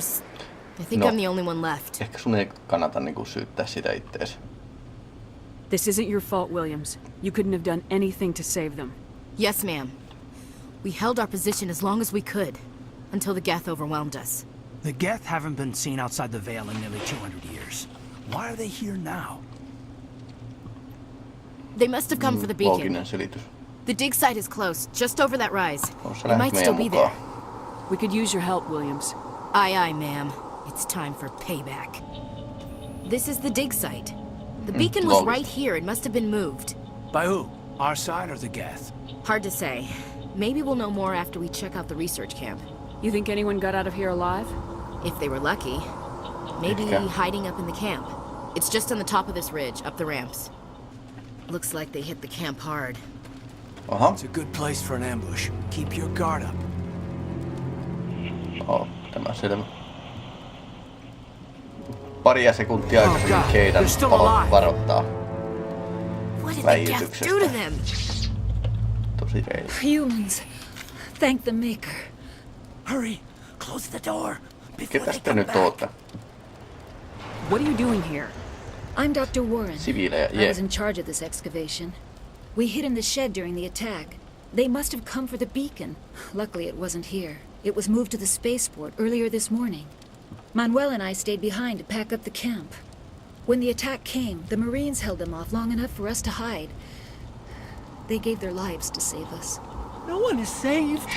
course, I think I'm the only one left. Ehkä sun ei kannata niinku syyttää sitä ittees. This isn't your fault, Williams. You couldn't have done anything to save them. Yes, ma'am. We held our position as long as we could, until the Geth overwhelmed us. The Geth haven't been seen outside the Vale in nearly 200 years. Why are they here now? They must have come for the beacon. Looginen selitys. The dig site is close, just over that rise. Se It might still be there. We could use your help, Williams. Aye, aye, ma'am. It's time for payback. This is the dig site. The beacon was right here. It must have been moved. By who? Our side or the Geth? Hard to say. Maybe we'll know more after we check out the research camp. You think anyone got out of here alive? If they were lucky. Maybe hiding up in the camp. It's just on the top of this ridge, up the ramps. Looks like they hit the camp hard. It's a good place for an ambush. Keep your guard up. Tämä selvä. Paria sekuntia aikaisemmin Keidan palo varoittaa väijytyksestä. Tosi reilu. Humans, thank the Maker. Hurry, close the door before Ketäs they te come nyt back. ootte? What are you doing here? I'm Dr. Warren. Siviilejä, I was in charge of this excavation. We hid in the shed during the attack. They must have come for the beacon. Luckily, it wasn't here. It was moved to the spaceport earlier this morning. Manuel and I stayed behind to pack up the camp. When the attack came, the Marines held them off long enough for us to hide. They gave their lives to save us. No one is saved.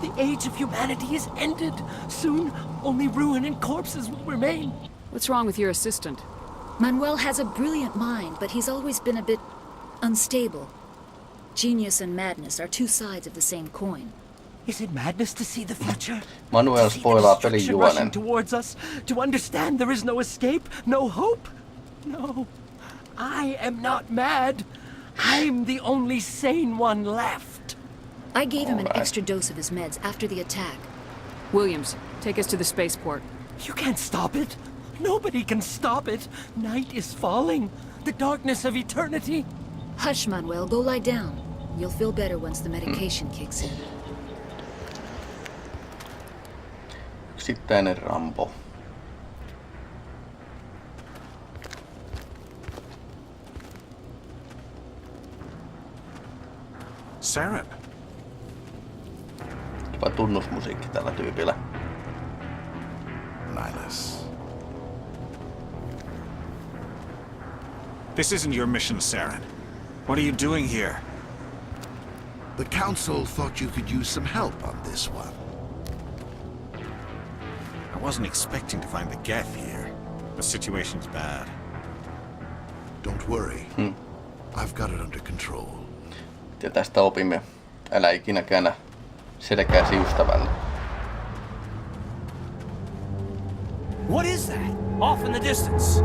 The age of humanity is ended. Soon, only ruin and corpses will remain. What's wrong with your assistant? Manuel has a brilliant mind, but he's always been a bit unstable. Genius and madness are two sides of the same coin. Is it madness to see the future? Manuel spoilaa pelin juonen. Towards us, to understand there is no escape, no hope? No, I am not mad. I'm the only sane one left. I gave him an extra dose of his meds after the attack. Williams, take us to the spaceport. You can't stop it. Nobody can stop it. Night is falling. The darkness of eternity. Hush, Manuel, go lie down. You'll feel better once the medication kicks in. Yksittäinen Rambo. Saren. Kiva tunnusmusiikki tällä tyypillä. Nihilus. This isn't your mission, Saren. What are you doing here? The Council thought you could use some help on this one. I wasn't expecting to find the Geth here. The situation's bad. Don't worry. I've got it under control. Ja tästä opimme. Älä ikinä käännä selkääsi ystävälle. What is that? Off in the distance.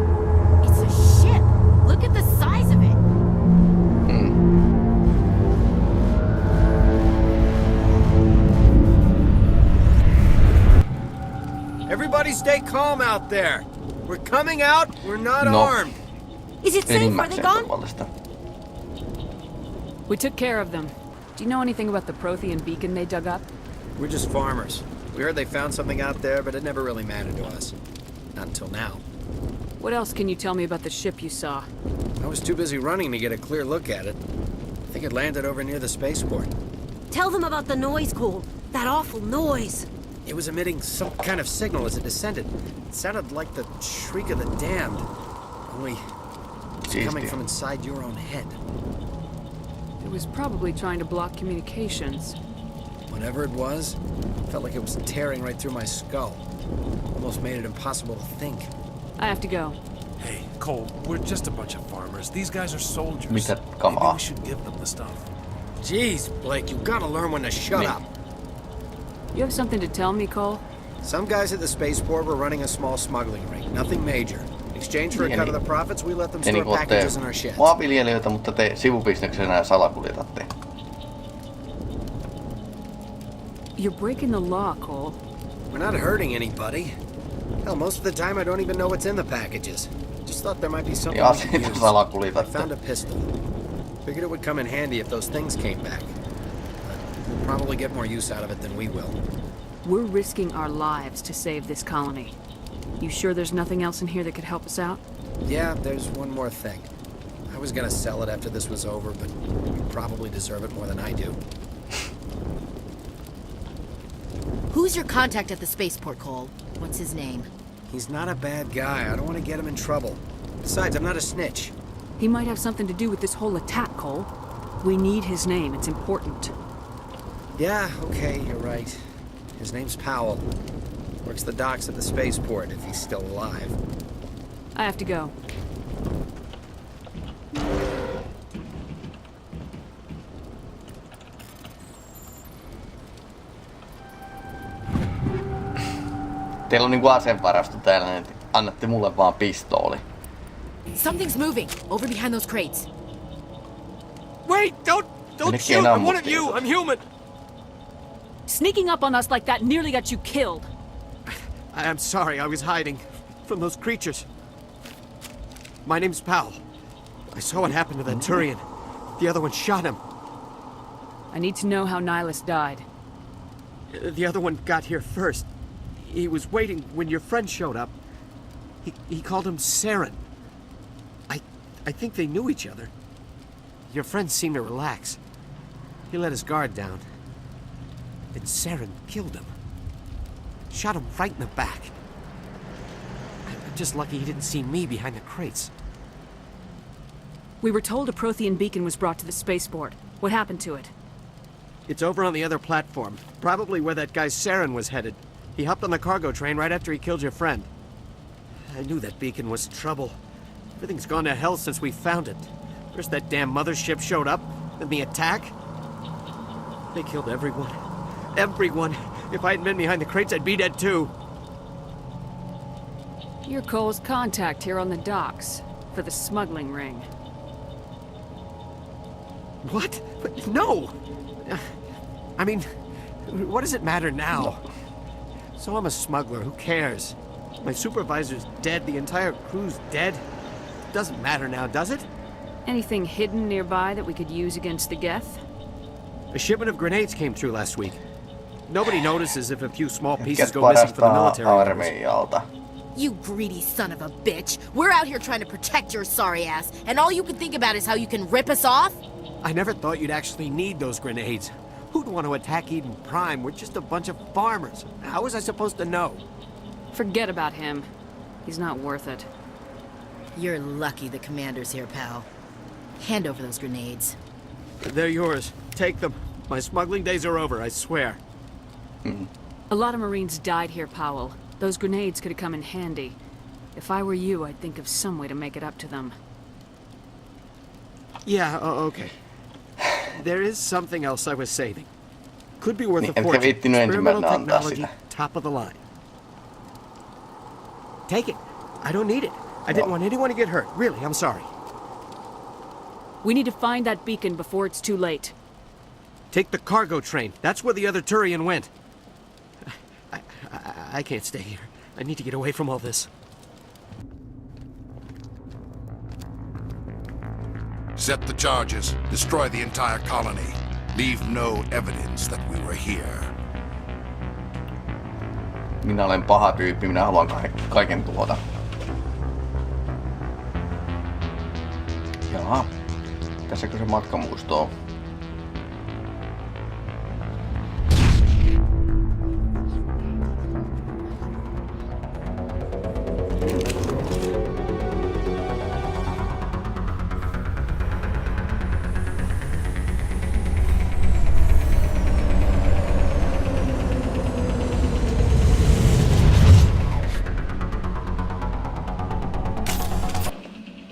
It's a ship. Look at the size of it. Everybody stay calm out there. We're coming out. We're not armed. Is it safe? Are they gone? Turvallista. We took care of them. Do you know anything about the Prothean beacon they dug up? We're just farmers. We heard they found something out there, but it never really mattered to us. Not until now. What else can you tell me about the ship you saw? I was too busy running to get a clear look at it. I think it landed over near the spaceport. Tell them about the noise, Cole. That awful noise. It was emitting some kind of signal as it descended. It sounded like the shriek of the damned. Only it was coming from inside your own head. It was probably trying to block communications. Whatever it was, it felt like it was tearing right through my skull. Almost made it impossible to think. I have to go. Hey, Cole, we're just a bunch of farmers. These guys are soldiers. Mitä Maybe kamaa? we should give them the stuff. Jeez, Blake, you gotta learn when to shut up. You have something to tell me, Cole? Some guys at the spaceport were running a small smuggling ring. Nothing major. In exchange for a cut of the profits, we let them store packages in our sheds. Maanviljelijöitä, mutta te sivubisneksenä salakuljetatte. You're breaking the law, Cole. We're not hurting anybody. Hell, most of the time I don't even know what's in the packages. Just thought there might be something we could use. I found a pistol. Figured it would come in handy if those things came back. But we'll probably get more use out of it than we will. We're risking our lives to save this colony. You sure there's nothing else in here that could help us out? Yeah, there's one more thing. I was gonna sell it after this was over, but you probably deserve it more than I do. Who's your contact at the spaceport, Cole? What's his name? He's not a bad guy. I don't want to get him in trouble. Besides, I'm not a snitch. He might have something to do with this whole attack, Cole. We need his name. It's important. Yeah, okay, you're right. His name's Powell. Works the docks at the spaceport, if he's still alive. I have to go. Teillä on niinku asevarasto täällä, niin annatte mulle vaan pistooli. Something's moving over behind those crates. Wait! Don't shoot! I'm one of you! I'm human! Sneaking up on us like that nearly got you killed. I'm sorry, I was hiding from those creatures. My name's Powell. I saw what happened to that Turian. The other one shot him. I need to know how Nihilus died. The other one got here first. He was waiting when your friend showed up. He called him Saren. I think they knew each other. Your friend seemed to relax. He let his guard down. Then Saren killed him. Shot him right in the back. I'm just lucky he didn't see me behind the crates. We were told a Prothean beacon was brought to the spaceport. What happened to it? It's over on the other platform. Probably where that guy Saren was headed. He hopped on the cargo train right after he killed your friend. I knew that beacon was trouble. Everything's gone to hell since we found it. First that damn mothership showed up, then the attack. They killed everyone. Everyone. If I hadn't been behind the crates, I'd be dead too. You're Cole's contact here on the docks for the smuggling ring. What? But no! I mean, what does it matter now? So I'm a smuggler, who cares? My supervisor's dead, the entire crew's dead. Doesn't matter now, does it? Anything hidden nearby that we could use against the Geth? A shipment of grenades came through last week. Nobody notices if a few small pieces go missing from the military. You greedy son of a bitch. We're out here trying to protect your sorry ass, and all you can think about is how you can rip us off? I never thought you'd actually need those grenades. Who'd want to attack Eden Prime? We're just a bunch of farmers. How was I supposed to know? Forget about him. He's not worth it. You're lucky the commander's here, pal. Hand over those grenades. They're yours. Take them. My smuggling days are over, I swear. A lot of Marines died here, Powell. Those grenades could have come in handy. If I were you, I'd think of some way to make it up to them. Yeah, okay. There is something else I was saving. Could be worth a fortune. Experimental technology, top of the line. Take it. I don't need it. I didn't want anyone to get hurt. Really, I'm sorry. We need to find that beacon before it's too late. Take the cargo train. That's where the other Turian went. I can't stay here. I need to get away from all this. Set the charges. Destroy the entire colony. Leave no evidence that we were here. Minä olen paha tyyppi, minä haluan kaiken tuhota. Jaha. Tässäkö se matkamuisto on?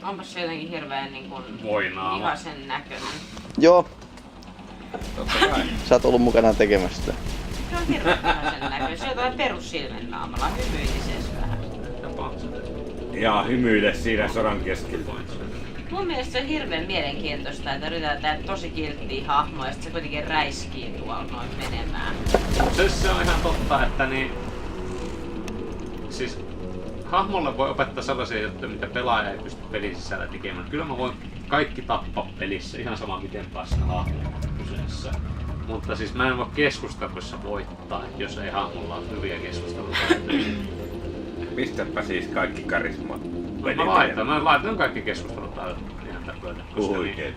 Onpas se jotenkin hirveän niin kuin vihaisen näköinen. Joo. Sä oot ollut mukana tekemässä sitä. Se on hirveän vihaisen näköinen. Se on jotain perussilmen naamalla. Hymyilisessä vähän. Ja hymyile siinä sodan keskellä. Mun mielestä se on hirveän mielenkiintoista, että yritetään tehdä tosi kilttiä hahmoja ja sit se kuitenkin räiskii tuolla noin menemään. Se on ihan totta, että niin... Siis hahmolle voi opettaa sellaisia juttuja, mitä pelaaja ei pysty pelin sisällä tekemään. Kyllä mä voin kaikki tappaa pelissä, ihan sama miten paska hahmo on kyseessä. Mutta siis mä en voi keskustelussa voittaa, jos ei hahmolla ole hyviä keskusteluja. Pistäpä siis kaikki karisma. Mä laitan kaikki keskustelut ihan täpöille. Oikein.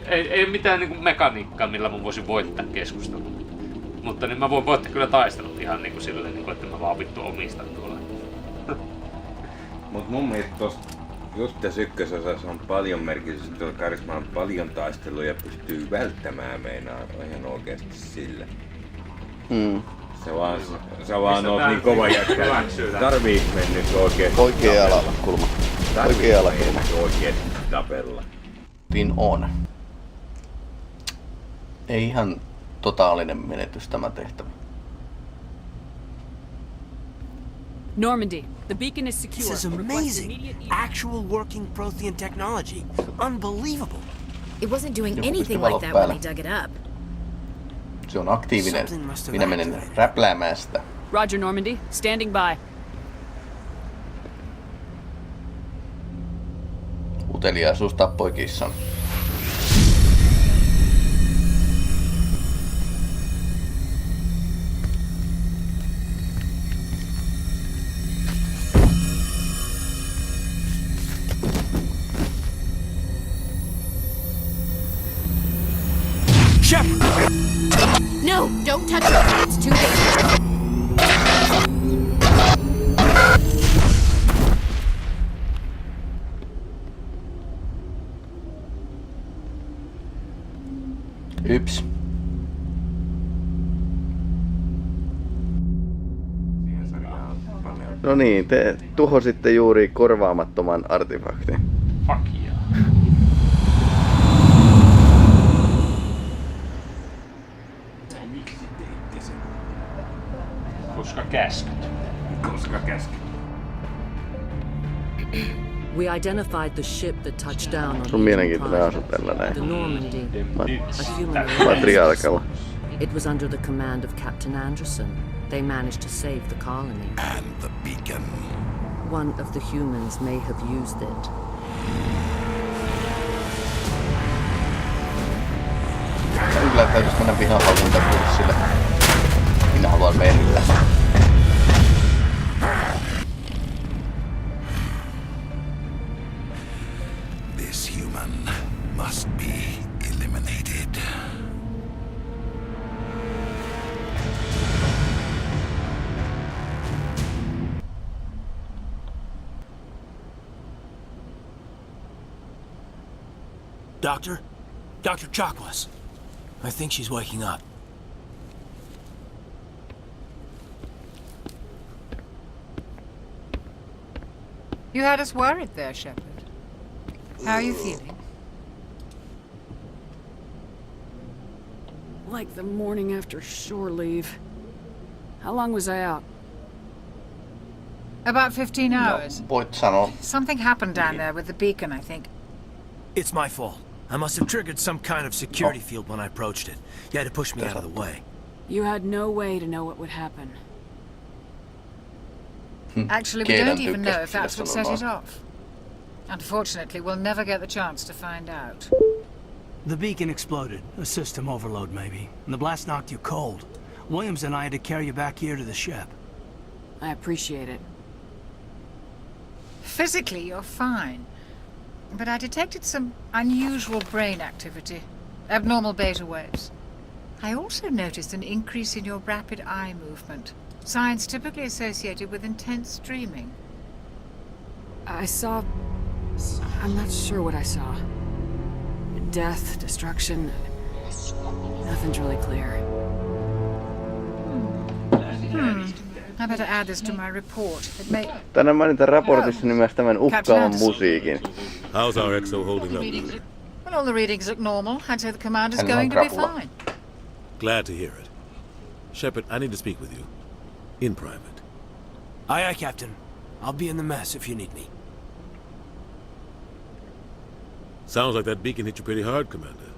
Ei mitään niinku mekaniikkaa, millä mä voisin voittaa keskustelun. Mutta niin mä voin voittaa kyllä taistelut ihan niinku silleen, niinku, että mä vaan vittu omistan tuolla. Mut mun mielestä tossa just tässä ykkösosassa on paljon merkitystä, tuolla karisma on paljon taistelua ja pystyy välttämään meinaa ihan oikeesti sille. Se vaan on niin kova jätkä. Tarviiks mennyt oikeesti Oikea alakulma. Oikea alakulma. Oikeesti tapella. On. Ei ihan totaalinen menetys tämä tehtävä. Normandy, the beacon is secure. This is amazing. Actual working Prothean technology. Unbelievable. It wasn't doing anything like that when they dug it up. Se on aktiivinen. Minä menen räpläämään sitä. Roger, Normandy. Standing by. Uteliaisuus tappoi kissan. No, don't touch it. It's too dangerous. Yps. No niin, te tuhositte juuri korvaamattoman artefaktin. Fuck yeah. Koska käskyt. We identified the ship that touched down on Se on mielenkiintoinen asu tällä näin. the Normandy, a human Matriarkalla. It was under the command of Captain Anderson. They managed to save the colony. And the beacon. One of the humans may have used it. Kyllä täytyisi mennä vihahallintakurssille. Minä haluan mennä. This human must be eliminated. Doctor? Dr. Chakwas. I think she's waking up. You had us worried there, Shepard. How are you feeling? Like the morning after shore leave. How long was I out? About 15 hours. Voit sanoa. Something happened down there with the beacon, I think. It's my fault. I must have triggered some kind of security field when I approached it. You had to push me out of the way. You had no way to know what would happen. Actually, we don't even know if that's what set it off. Unfortunately, we'll never get the chance to find out. The beacon exploded. A system overload, maybe. And the blast knocked you cold. Williams and I had to carry you back here to the ship. I appreciate it. Physically, you're fine. But I detected some unusual brain activity. Abnormal beta waves. I also noticed an increase in your rapid eye movement. Signs typically associated with intense dreaming. I saw... I'm not sure what I saw. Death, destruction... Nothing's really clear. I better add this to my report. It may... Tänään mainita raportissa nimestä tämän uhkaavan musiikin. How's our exo holding up? Well, all the readings look normal. I'd say the commander's going to be fine. Glad to hear it. Shepard, I need to speak with you. In private. Aye, aye, Captain. I'll be in the mess if you need me. Sounds like that beacon hit you pretty hard, Commander.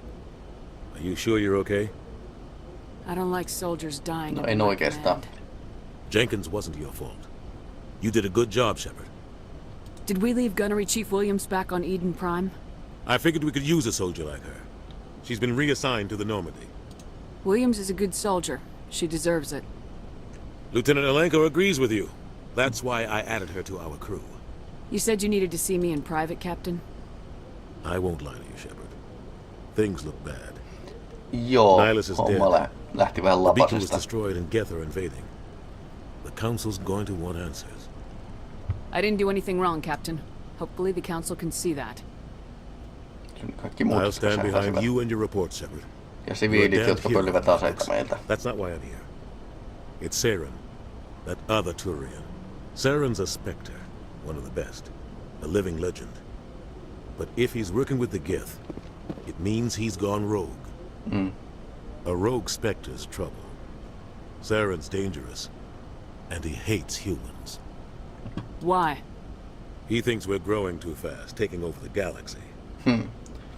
Are you sure you're okay? I don't like soldiers dying. No, en oikeastaan. Jenkins wasn't your fault. You did a good job, Shepard. Did we leave Gunnery Chief Williams back on Eden Prime? I figured we could use a soldier like her. She's been reassigned to the Normandy. Williams is a good soldier. She deserves it. Lieutenant Alenko agrees with you. That's why I added her to our crew. You said you needed to see me in private, Captain? I won't lie to you, Shepard. Things look bad. Joo, Nihilus is dead. homma lähti vähän The beacon was lapasesta. destroyed and Geth are invading. The Council's going to want answers. I didn't do anything wrong, Captain. Hopefully the Council can see that. I'll stand behind you and your report, Shepard. Ja siviilit, jotka pöllivät aseita meiltä. That's not why I'm here. It's Saren, that other Turian. Saren's a Spectre, one of the best, a living legend. But if he's working with the Geth, it means he's gone rogue. A rogue Spectre's trouble. Saren's dangerous, and he hates humans. Why? He thinks we're growing too fast, taking over the galaxy.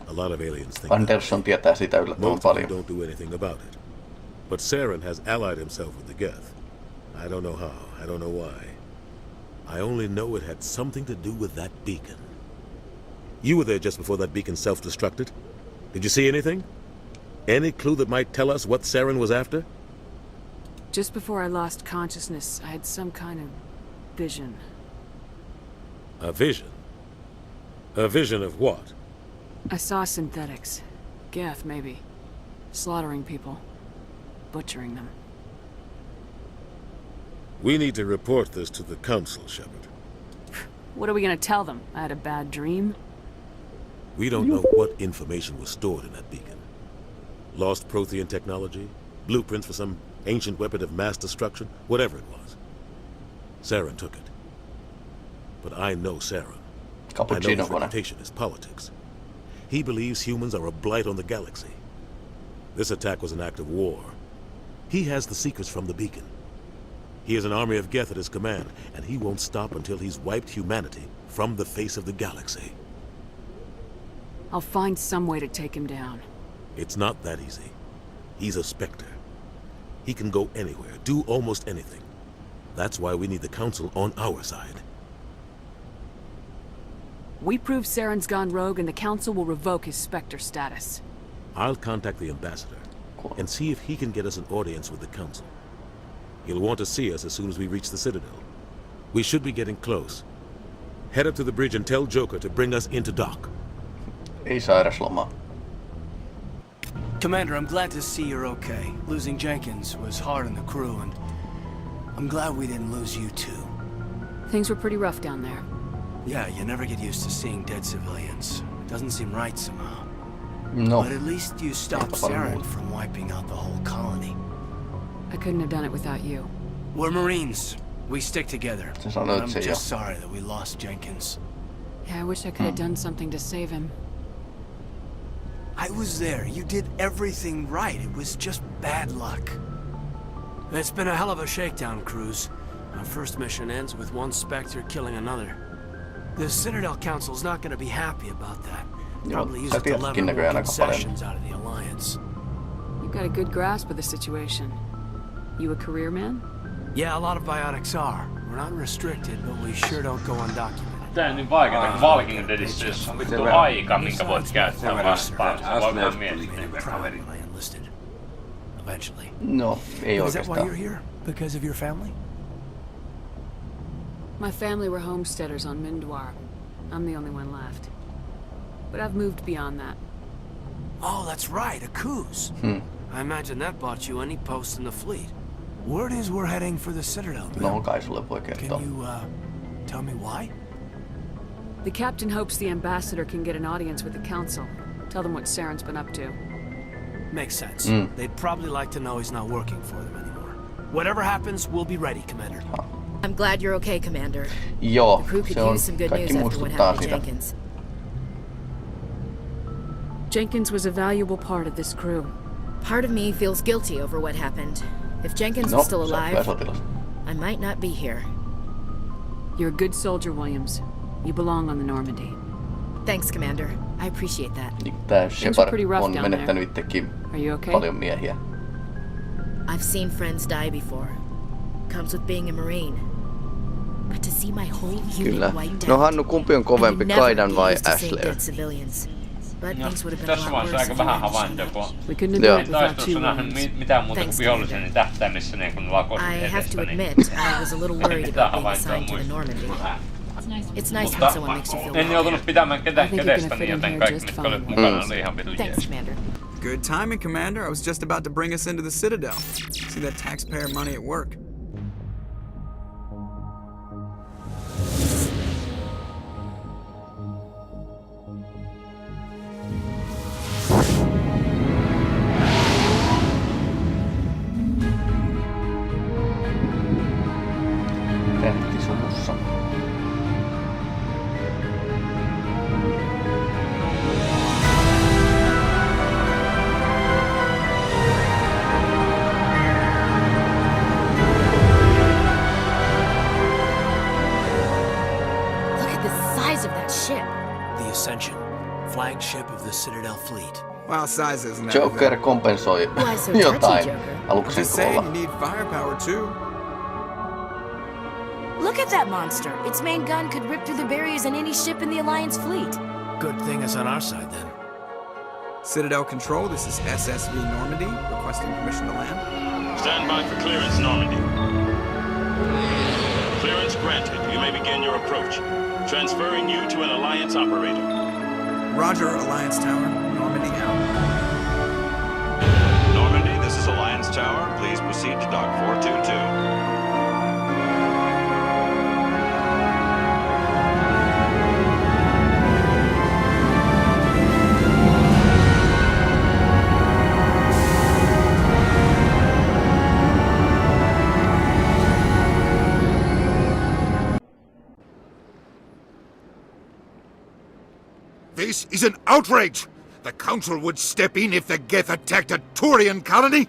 A lot of aliens think Anderson tietää sitä yllättävän most of them paljon. don't do anything about it. But Saren has allied himself with the Geth. I don't know how, I don't know why. I only know it had something to do with that beacon. You were there just before that beacon self-destructed. Did you see anything? Any clue that might tell us what Saren was after? Just before I lost consciousness, I had some kind of vision. A vision? A vision of what? I saw synthetics. Geth, maybe. Slaughtering people. Butchering them. We need to report this to the Council, Shepard. What are we gonna tell them? I had a bad dream? We don't know what information was stored in that beacon. Lost Prothean technology? Blueprints for some ancient weapon of mass destruction? Whatever it was. Saren took it. But I know Saren. I know his reputation is politics. He believes humans are a blight on the galaxy. This attack was an act of war. He has the secrets from the beacon. He has an army of Geth at his command, and he won't stop until he's wiped humanity from the face of the galaxy. I'll find some way to take him down. It's not that easy. He's a Spectre. He can go anywhere, do almost anything. That's why we need the Council on our side. We prove Saren's gone rogue and the Council will revoke his Spectre status. I'll contact the Ambassador and see if he can get us an audience with the Council. He'll want to see us as soon as we reach the Citadel. We should be getting close. Head up to the bridge and tell Joker to bring us into dock. Ei sairasloma. Commander, I'm glad to see you're okay. Losing Jenkins was hard on the crew, and I'm glad we didn't lose you too. Things were pretty rough down there. Yeah, you never get used to seeing dead civilians. It doesn't seem right somehow. No. But at least you stopped Saren from wiping out the whole colony. I couldn't have done it without you. We're Marines. We stick together. And I'm just sorry that we lost Jenkins. Yeah, I wish I could have done something to save him. I was there. You did everything right. It was just bad luck. It's been a hell of a shakedown cruise. Our first mission ends with one Spectre killing another. The Citadel Council's not going to be happy about that. Probably use it to lever more concessions out of the Alliance. You've got a good grasp of the situation. You a career man? Yeah, a lot of biotics are. We're not restricted, but we sure don't go undocumented. Tää on niin vaikeeta, kun Walking Deadissä, jos on vittu aika, minkä voit käyttää vastaan. Se voi vaan miettiä. Eventually. No, ei Is that why oikeastaan. you're here? Because of your family? My family were homesteaders on Mindwar. I'm the only one left. But I've moved beyond that. Oh, that's right, a cruise. I imagine that bought you any post in the fleet. Word is we're heading for the Citadel. No, kai sulle voi kertoa. Can you, tell me why? The captain hopes the ambassador can get an audience with the council. Tell them what Saren's been up to. Makes sense. They'd probably like to know he's not working for them anymore. Whatever happens, we'll be ready, Commander. I'm glad you're okay, Commander. Joo, The crew could se on. use some good Kaikki news after what muistuttaa happened to sitä. Jenkins. Jenkins was a valuable part of this crew. Part of me feels guilty over what happened. If Jenkins No, was still se on alive, sotilas. I might not be here. You're a good soldier, Williams. You belong on the Normandy. Thanks, Commander. I appreciate that. Tää Things were Shepard pretty rough on down menettänyt there. itsekin Are you okay? paljon miehiä. I've seen friends die before. Comes with being a Marine. But to see my whole Kyllä. unit wiped No out, Hannu, kumpi on kovempi, and never Kaidan be vai used to seeing Ashley? dead civilians. but things would have been a Tässä lot vaiheessa worse aika if you vähän hadn't shown havaintoja, up. kun We couldn't have done it without taistelussa two nähnyt wounds. mitään muuta kuin Thanks, viholliseni tähtäämissä niin kun vaan koskin I have to edestä. admit, I was a little worried about being assigned to the Normandy. It's nice when someone makes you feel En joutunut pitämään ketään I think you're gonna kädestäni, fit in joten here kaikki just mitkä fine. olit mukana oli ihan vitun Thanks, jees. Commander. Good timing, Commander. I was just about to bring us into the Citadel. See that taxpayer money at work. Tähtisuvussa. Look at the size of that ship. The Ascension, flagship of the Citadel fleet. Well, size isn't Joker everything. kompensoi Why so touchy, jotain Joker? aluksen Just saying, you koolla. need firepower too. Look at that monster. Its main gun could rip through the barriers in any ship in the Alliance fleet. Good thing it's on our side then. Citadel Control, this is SSV Normandy, requesting permission to land. Stand by for clearance, Normandy. Clearance granted. You may begin your approach. Transferring you to an Alliance operator. Roger, Alliance Tower, Normandy out. Normandy, this is Alliance Tower. Please proceed to Dock 422. This is an outrage! The Council would step in if the Geth attacked a Turian colony?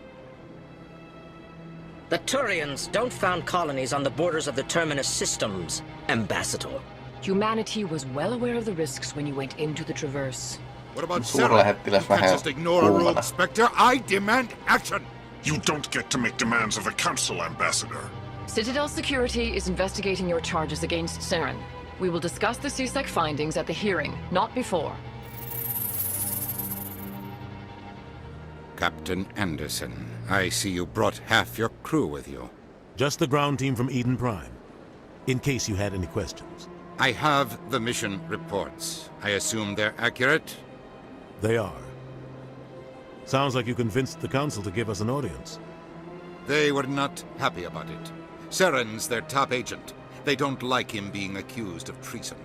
The Turians don't found colonies on the borders of the Terminus systems, Ambassador. Humanity was well aware of the risks when you went into the Traverse. What about Sarah? You can't just ignore a rogue spectre. I demand action! You don't get to make demands of the Council, Ambassador. Citadel Security is investigating your charges against Saren. We will discuss the CSEC findings at the hearing, not before. Captain Anderson, I see you brought half your crew with you. Just the ground team from Eden Prime, in case you had any questions. I have the mission reports. I assume they're accurate? They are. Sounds like you convinced the Council to give us an audience. They were not happy about it. Saren's their top agent. They don't like him being accused of treason.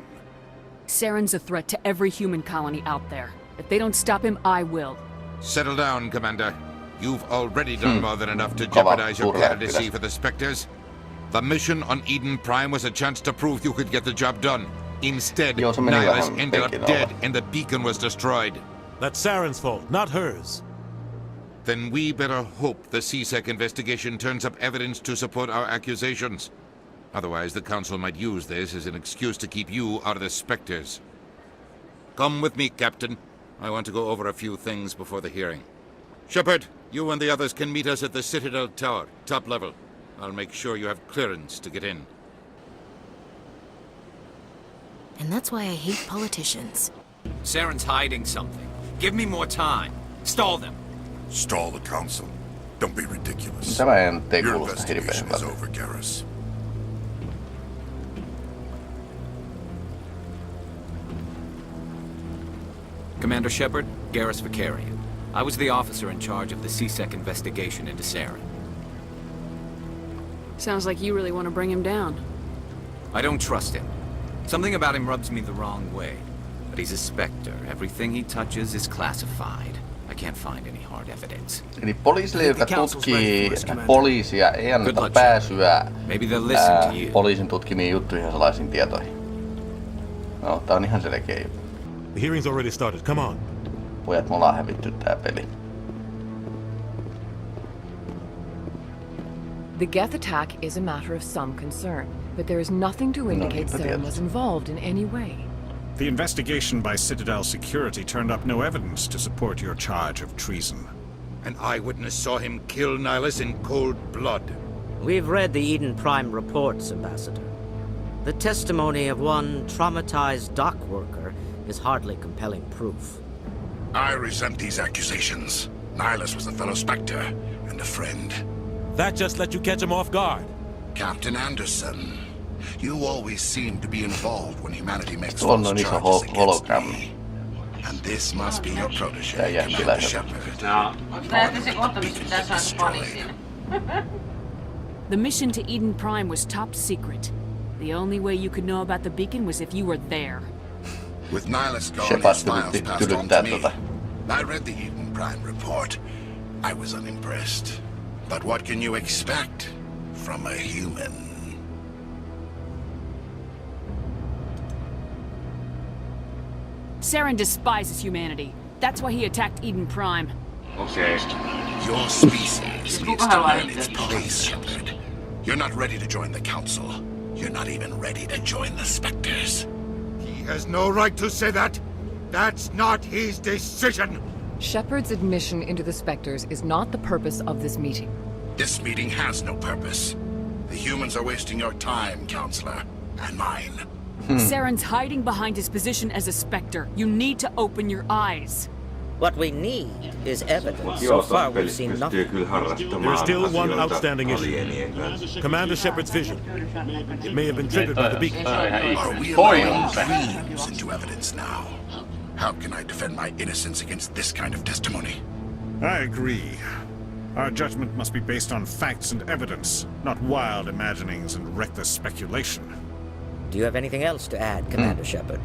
Saren's a threat to every human colony out there. If they don't stop him, I will. Settle down, Commander. You've already done more than enough to jeopardize your candidacy for the Spectres. The mission on Eden Prime was a chance to prove you could get the job done. Instead, Nihilus ended up dead and the beacon was destroyed. That's Saren's fault, not hers. Then we better hope the CSEC investigation turns up evidence to support our accusations. Otherwise, the Council might use this as an excuse to keep you out of the Spectres. Come with me, Captain. I want to go over a few things before the hearing. Shepard, you and the others can meet us at the Citadel Tower, top level. I'll make sure you have clearance to get in. And that's why I hate politicians. Saren's hiding something. Give me more time. Stall them. Stall the Council. Don't be ridiculous. Tämä ei nyt Your kuulosta hirveän investigation is hyvältä. over, Garrus. Commander Shepard, Garrus Vicarian. I was the officer in charge of the CSEC investigation into Saren. Sounds like you really want to bring him down. I don't trust him. Something about him rubs me the wrong way. But he's a Spectre. Everything he touches is classified. I can't find any hard evidence. Eli poliisille, joka tutkii poliisia, ei anneta pääsyä poliisin tutkimiin juttuihin ja salaisiin tietoihin. No, tää on ihan selkeä juttu. The hearing's already started. Come on. Pojat, me ollaan hävitty tää peli. The Geth attack is a matter of some concern, but there is nothing to indicate Saren was involved in any way. The investigation by Citadel Security turned up no evidence to support your charge of treason. An eyewitness saw him kill Nihilus in cold blood. We've read the Eden Prime reports, Ambassador. The testimony of one traumatized dock worker is hardly compelling proof. I resent these accusations. Nihilus was a fellow Spectre and a friend. That just let you catch him off guard. Captain Anderson, you always seem to be involved when humanity makes Tuolla on false iso charges against hologrammi. me. And this must be your protege, Tää Commander jättiläiset. Shepard. No, näette se kohta, missä pitää saada poliisin. The mission to Eden Prime was top secret. The only way you could know about the beacon was if you were there. With Nihilus gone, Shepard his files yritti passed on to tylyttää me. tota. I read the Eden Prime report. I was unimpressed. But what can you expect from a human? Saren despises humanity. That's why he attacked Eden Prime. Okei. Your species needs to learn its place, Shepard. You're not ready to join the Council. You're not even ready to join the Spectres. He has no right to say that. That's not his decision. Shepard's admission into the Spectres is not the purpose of this meeting. This meeting has no purpose. The humans are wasting your time, Counselor, and mine. Saren's hiding behind his position as a Spectre. You need to open your eyes. What we need is evidence. So far we've seen nothing. There's still one outstanding issue. Commander Shepard's vision. It may have been triggered by the beacon. Are we allowing dreams into evidence now? How can I defend my innocence against this kind of testimony? I agree. Our judgment must be based on facts and evidence, not wild imaginings and reckless speculation. Do you have anything else to add, Commander Shepard?